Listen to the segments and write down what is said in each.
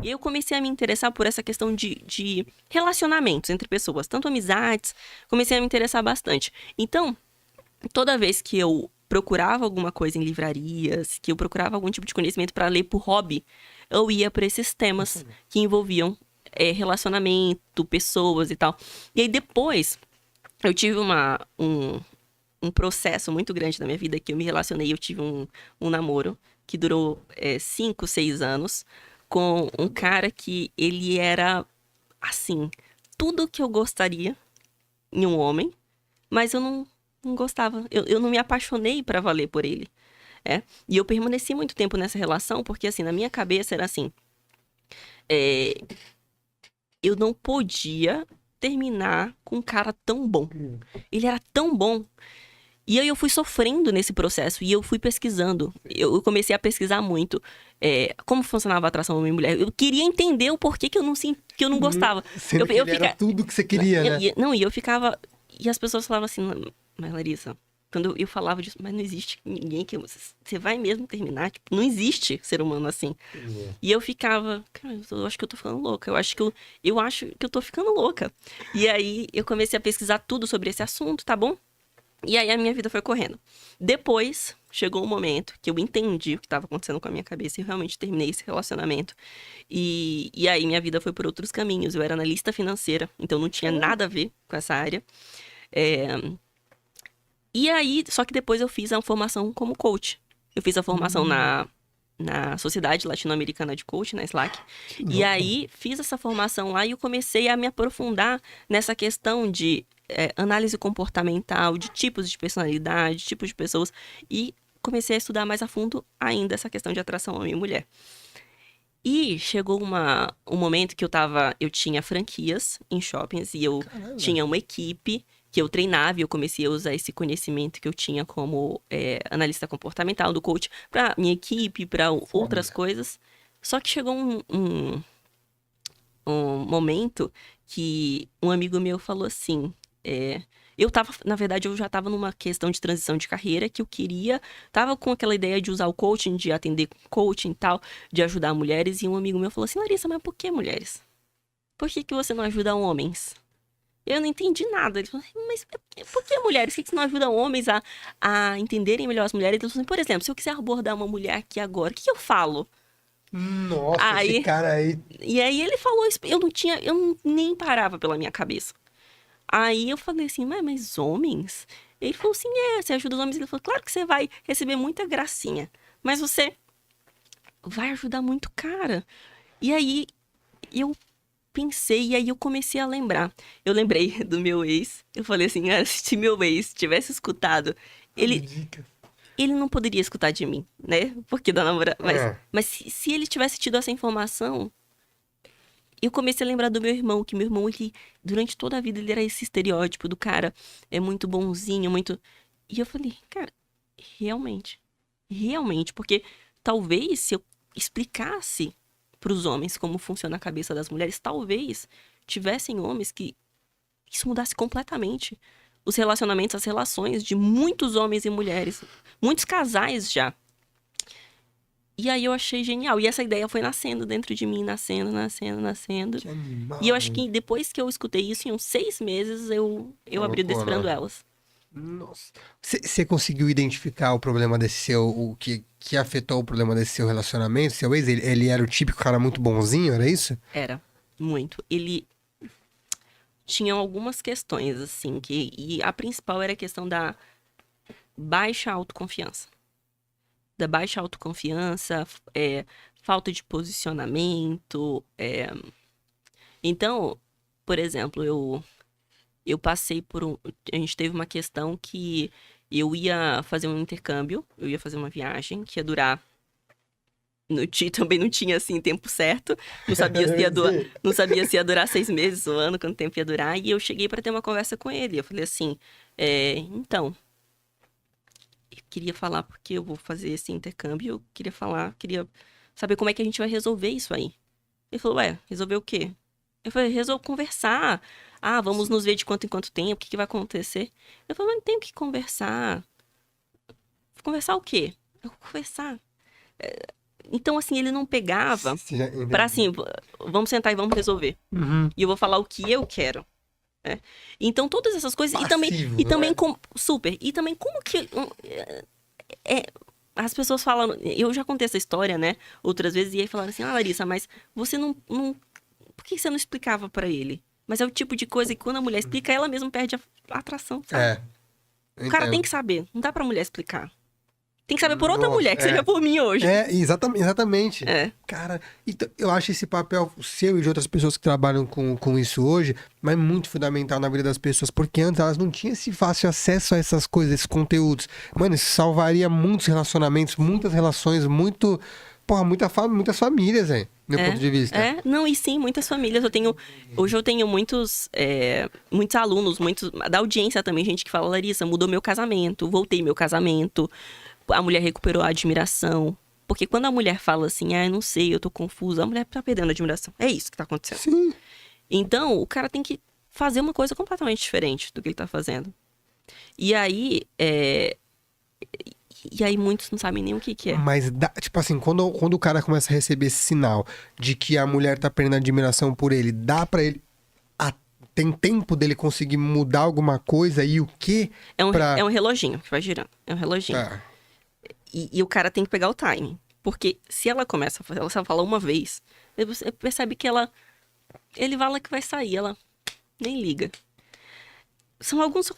E eu comecei a me interessar por essa questão de relacionamentos entre pessoas, tanto amizades, comecei a me interessar bastante. Então, toda vez que eu procurava alguma coisa em livrarias, que eu procurava algum tipo de conhecimento para ler por hobby, eu ia para esses temas que envolviam relacionamento, pessoas e tal. E aí depois eu tive um processo muito grande na minha vida que eu me relacionei, eu tive um namoro que durou 5, 6 anos com um cara que ele era, assim, tudo que eu gostaria em um homem, mas eu não gostava. Eu não me apaixonei pra valer por ele. E eu permaneci muito tempo nessa relação, porque assim, na minha cabeça era assim, é, eu não podia terminar com um cara tão bom. Ele era tão bom. E aí eu fui sofrendo nesse processo e eu fui pesquisando. Eu comecei a pesquisar muito como funcionava a atração homem-mulher. Eu queria entender o porquê que eu que eu não gostava. Sendo que ele era tudo que você queria, né? Não, e eu ficava. E as pessoas falavam assim, mas Larissa, quando eu falava disso, mas não existe ninguém que. Você vai mesmo terminar? Tipo, não existe ser humano assim. E eu ficava, cara, eu acho que eu tô ficando louca. Eu acho que eu tô ficando louca. E aí eu comecei a pesquisar tudo sobre esse assunto, tá bom? E aí a minha vida foi correndo. Depois, chegou um momento que eu entendi o que estava acontecendo com a minha cabeça e eu realmente terminei esse relacionamento. E aí minha vida foi por outros caminhos. Eu era analista financeira, então não tinha nada a ver com essa área. É, E aí, só que depois eu fiz a formação como coach. Eu fiz a formação na Sociedade Latino-Americana de Coach, na SLAC. E aí, fiz essa formação lá e eu comecei a me aprofundar nessa questão de análise comportamental, de tipos de personalidade, tipos de pessoas. E comecei a estudar mais a fundo ainda essa questão de atração homem e mulher. E chegou um momento que eu tinha franquias em shoppings e eu Caramba. tinha uma equipe que eu treinava e eu comecei a usar esse conhecimento que eu tinha como analista comportamental do coach para minha equipe, para outras Foda. coisas. Só que chegou um momento que um amigo meu falou assim, na verdade, eu já tava numa questão de transição de carreira que eu queria, tava com aquela ideia de usar o coaching, de atender com coaching e tal, de ajudar mulheres, e um amigo meu falou assim, Larissa, mas por que mulheres? Por que você não ajuda homens? Eu não entendi nada. Ele falou, mas por que mulheres? Por que você não ajuda homens a entenderem melhor as mulheres? Ele falou assim, por exemplo, se eu quiser abordar uma mulher aqui agora, o que eu falo? Nossa, esse Aí, cara aí. e aí ele falou isso, nem parava pela minha cabeça. Aí eu falei assim, mas homens? Ele falou assim, você ajuda os homens? Ele falou, claro que você vai receber muita gracinha, mas você vai ajudar muito cara. E aí eu pensei, e aí eu comecei a lembrar. Eu lembrei do meu ex, eu falei assim, se meu ex tivesse escutado, ele, Dica. ele não poderia escutar de mim, né? Porque da namorada. Mas, É. mas se ele tivesse tido essa informação, eu comecei a lembrar do meu irmão, que meu irmão, ele, durante toda a vida, ele era esse estereótipo do cara, é muito bonzinho, muito. E eu falei, cara, realmente, realmente, porque talvez se eu explicasse pros homens como funciona a cabeça das mulheres, talvez tivessem homens que isso mudasse completamente os relacionamentos, as relações de muitos homens e mulheres, muitos casais já. E aí eu achei genial. E essa ideia foi nascendo dentro de mim, nascendo, nascendo, nascendo. Que E eu animal, acho hein? que depois que eu escutei isso, em uns 6 meses, eu Falou, abri o pô, Decifrando né? Elas. Nossa. Você conseguiu identificar o problema desse seu, o que afetou o problema desse seu relacionamento, seu ex? Ele era o típico cara muito bonzinho, era isso? Era, muito. Ele tinha algumas questões, assim, e a principal era a questão da baixa autoconfiança. Da baixa autoconfiança, falta de posicionamento. Então, por exemplo, eu passei por um. A gente teve uma questão que eu ia fazer um intercâmbio, eu ia fazer uma viagem que ia durar. Também não tinha assim tempo certo, Sim. não sabia se ia durar 6 meses ou ano, quanto tempo ia durar, e eu cheguei para ter uma conversa com ele. Eu falei assim: então, eu queria falar porque eu vou fazer esse intercâmbio, eu queria saber como é que a gente vai resolver isso aí. Ele falou: ué, resolver o quê? Eu falei: resolve conversar. Ah, vamos nos ver de quanto em quanto tempo, o que que vai acontecer? Eu falei: mas não tenho que conversar. Conversar o quê? Eu vou conversar. Então, assim, ele não pegava Você já entendeu? pra assim, vamos sentar e vamos resolver. Uhum. E eu vou falar o que eu quero. Né? Então, todas essas coisas. Passivo, E também né? super. E também como que. As pessoas falam. Eu já contei essa história, né? Outras vezes, e aí falaram assim: Larissa, mas você não. Por que você não explicava pra ele? Mas é o tipo de coisa que quando a mulher explica, ela mesma perde a atração, sabe? É. O cara tem Entendo. que saber. Não dá pra mulher explicar. Tem que saber por outra Nossa, mulher, que seja por mim hoje. Exatamente. É. Cara, então, eu acho esse papel seu e de outras pessoas que trabalham com isso hoje, mas muito fundamental na vida das pessoas, porque antes elas não tinham esse fácil acesso a essas coisas, esses conteúdos. Mano, isso salvaria muitos relacionamentos, muitas relações, muitas famílias, velho, do meu ponto de vista. Não, e sim, muitas famílias. Hoje eu tenho muitos alunos, muitos da audiência também, gente que fala, Larissa, mudou meu casamento, voltei meu casamento, a mulher recuperou a admiração. Porque quando a mulher fala assim, eu não sei, eu tô confusa, a mulher tá perdendo a admiração. É isso que tá acontecendo. Sim. Então, o cara tem que fazer uma coisa completamente diferente do que ele tá fazendo. E aí, muitos não sabem nem o que é. Mas, tipo assim, quando o cara começa a receber esse sinal de que a mulher tá perdendo admiração por ele, dá pra ele. Tem tempo dele conseguir mudar alguma coisa e o quê? É um reloginho que vai girando. É um reloginho. Tá. E o cara tem que pegar o timing. Porque se ela começa a fazer, ela só fala uma vez, você percebe que ele fala que vai sair, ela nem liga. São algumas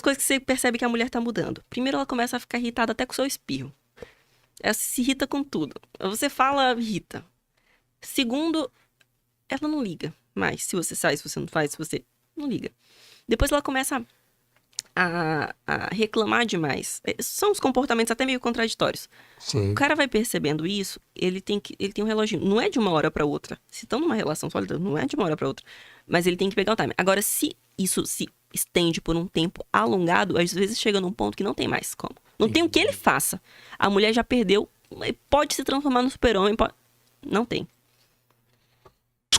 coisas que você percebe que a mulher tá mudando. Primeiro, ela começa a ficar irritada até com o seu espirro. Ela se irrita com tudo. Você fala, irrita. Segundo, ela não liga mais. Se você sai, se você não faz, se você não liga. Depois ela começa a reclamar demais. São os comportamentos até meio contraditórios. Sim. O cara vai percebendo isso, ele tem um reloginho. Não é de uma hora pra outra. Se estão numa relação sólida, não é de uma hora pra outra. Mas ele tem que pegar o time. Agora, se isso se estende por um tempo alongado, às vezes chega num ponto que não tem mais como. Não tem o que ele faça. A mulher já perdeu, pode se transformar no super-homem, não tem.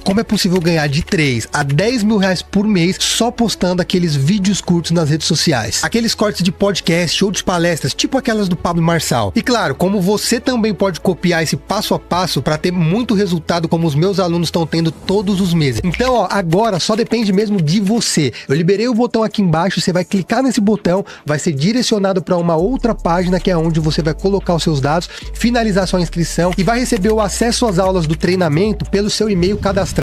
Como é possível ganhar de 3 a 10 mil reais por mês só postando aqueles vídeos curtos nas redes sociais? Aqueles cortes de podcast ou de palestras, tipo aquelas do Pablo Marçal. E claro, como você também pode copiar esse passo a passo para ter muito resultado como os meus alunos estão tendo todos os meses. Então, ó, agora só depende mesmo de você. Eu liberei o botão aqui embaixo, você vai clicar nesse botão, vai ser direcionado para uma outra página que é onde você vai colocar os seus dados, finalizar sua inscrição e vai receber o acesso às aulas do treinamento pelo seu e-mail cadastrado